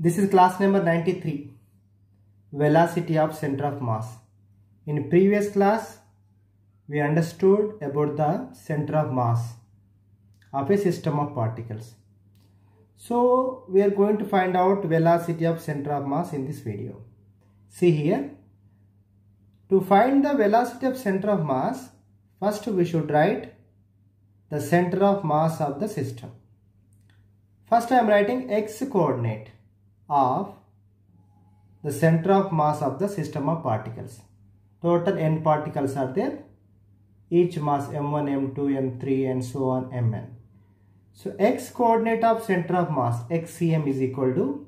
This is class number 93, velocity of center of mass. In previous class, we understood about the center of mass of a system of particles. So we are going to find out velocity of center of mass in this video. See here, to find the velocity of center of mass, first we should write the center of mass of the system. First I am writing x coordinate of the center of mass of the system of particles. Total n particles are there, each mass m1, m2, m3 and so on mn. So x coordinate of center of mass xcm is equal to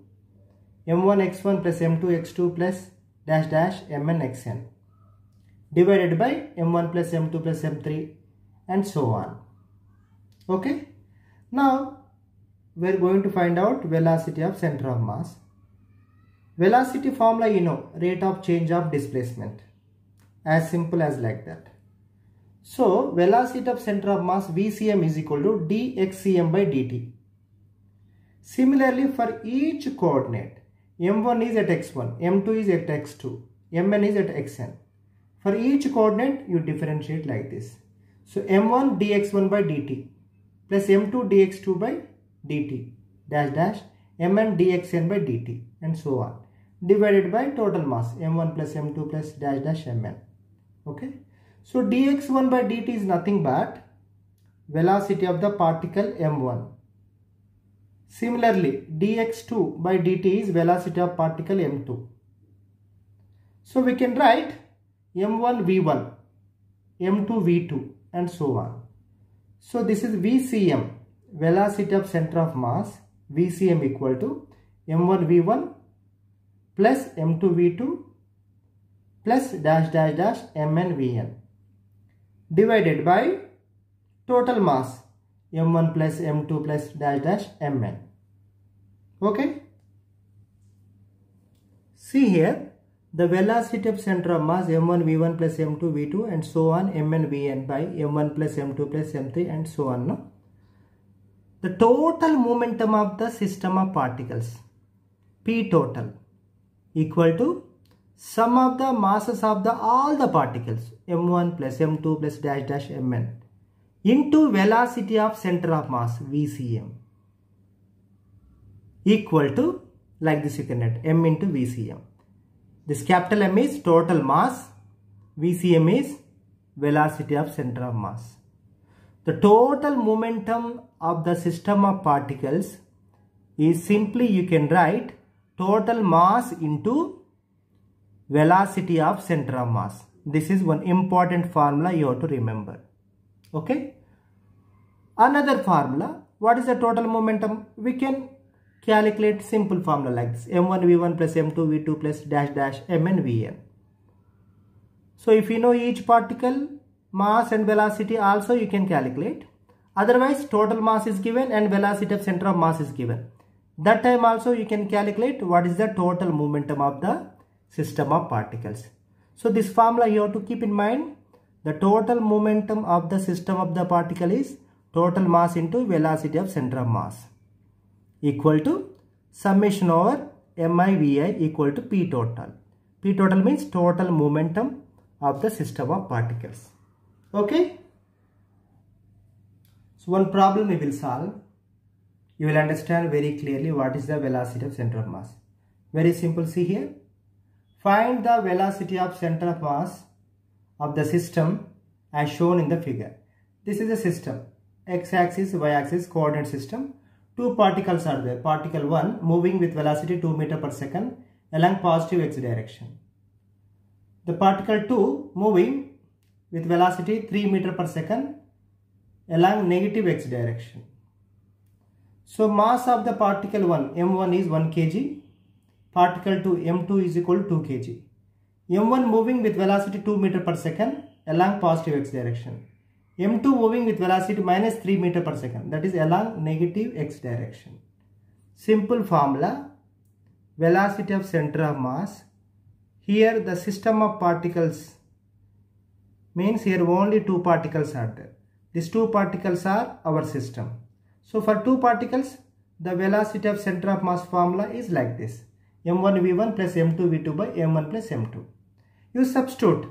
m1 x1 plus m2 x2 plus dash dash mn xn divided by m1 plus m2 plus m3 and so on. Okay. Now we are going to find out velocity of center of mass. Velocity formula you know, rate of change of displacement. As simple as like that. So velocity of center of mass Vcm is equal to dxcm by dt. Similarly for each coordinate, m1 is at x1, m2 is at x2, mn is at xn. For each coordinate you differentiate like this. So m1 dx1 by dt plus m2 dx2 by dt dash dash mn dxn by dt and so on divided by total mass m1 plus m2 plus dash dash mn. Okay. So dx1 by dt is nothing but velocity of the particle m1. Similarly dx2 by dt is velocity of particle m2. So we can write m1 v1, m2 v2 and so on. So this is Vcm, velocity of center of mass, Vcm equal to m1 v1 plus m2 v2 plus dash dash dash mn vn divided by total mass m1 plus m2 plus dash dash mn. Okay. See here, the velocity of center of mass m1 v1 plus m2 v2 and so on mn vn by m1 plus m2 plus m3 and so on. No? The total momentum of the system of particles P total equal to sum of the masses of the all the particles m1 plus m2 plus dash dash mn into velocity of center of mass Vcm equal to, like this you can write, m into Vcm. This capital M is total mass, Vcm is velocity of center of mass. The total momentum of the system of particles is simply you can write total mass into velocity of center of mass. This is one important formula you have to remember. Okay. Another formula, what is the total momentum? We can calculate simple formula like this, m1 v1 plus m2 v2 plus dash dash mn vn. So if you know each particle mass and velocity also you can calculate. Otherwise total mass is given and velocity of center of mass is given. That time also you can calculate what is the total momentum of the system of particles. So this formula you have to keep in mind. The total momentum of the system of the particle is total mass into velocity of center of mass equal to summation over mi vi equal to p total. P total means total momentum of the system of particles. Okay. So one problem we will solve. You will understand very clearly what is the velocity of center of mass. Very simple. See here. Find the velocity of center of mass of the system as shown in the figure. This is a system. X-axis, y-axis coordinate system. Two particles are there. Particle 1 moving with velocity 2 meter per second along positive x direction. The particle 2 moving with velocity 3 meter per second along negative x direction. So mass of the particle 1, m1 is 1 kg. Particle 2, m2 is equal to 2 kg. m1 moving with velocity 2 meter per second along positive x direction. m2 moving with velocity minus 3 meter per second, that is along negative x direction. Simple formula, velocity of center of mass. Here the system of particles means here only two particles are there. These two particles are our system. So for two particles the velocity of center of mass formula is like this. m1 v1 plus m2 v2 by m1 plus m2. You substitute.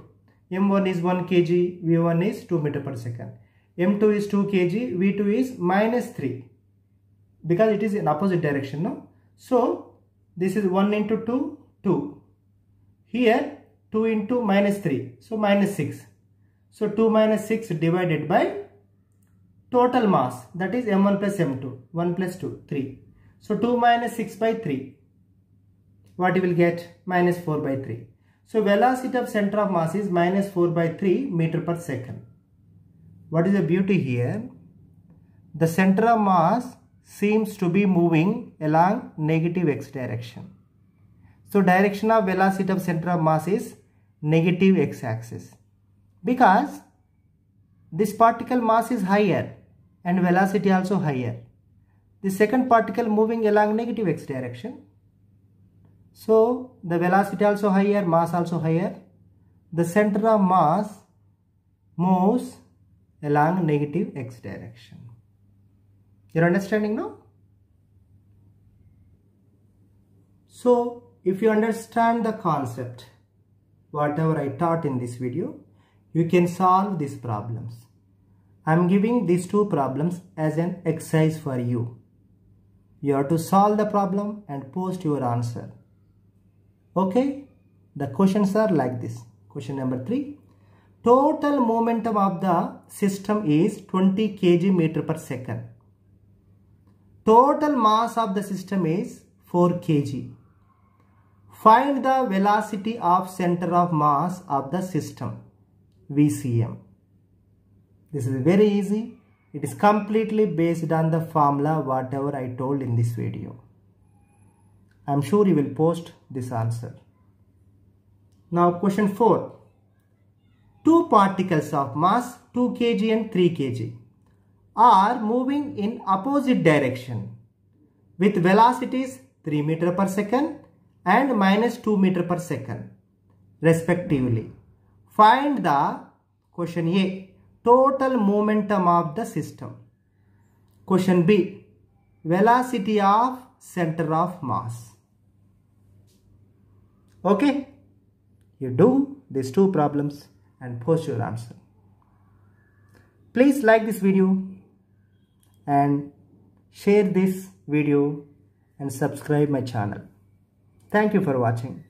m1 is 1 kg, v1 is 2 meter per second. m2 is 2 kg, v2 is minus 3. Because it is in opposite direction, no? So, this is 1 into 2, 2. Here, 2 into minus 3. So, minus 6. So, 2 minus 6 divided by total mass. That is m1 plus m2. 1 plus 2, 3. So, 2 minus 6 by 3. What you will get? Minus 4 by 3. So, velocity of center of mass is minus 4 by 3 meter per second. What is the beauty here? The center of mass seems to be moving along negative x direction. So, direction of velocity of center of mass is negative x axis. Because this particle mass is higher and velocity also higher. The second particle moving along negative x direction. So, the velocity also higher, mass also higher. The center of mass moves along negative x direction. You're understanding now? So, if you understand the concept, whatever I taught in this video, you can solve these problems. I am giving these two problems as an exercise for you. You have to solve the problem and post your answer. Okay? The questions are like this. Question number 3. Total momentum of the system is 20 kg meter per second. Total mass of the system is 4 kg. Find the velocity of center of mass of the system, VCM. This is very easy. It is completely based on the formula whatever I told in this video. I am sure you will post this answer. Now question 4. Two particles of mass 2 kg and 3 kg are moving in opposite direction with velocities 3 meter per second and minus 2 meter per second respectively. Find the question A, total momentum of the system. Question B, velocity of center of mass. Okay, you do these two problems and post your answer. Please like this video and share this video and subscribe my channel. Thank you for watching.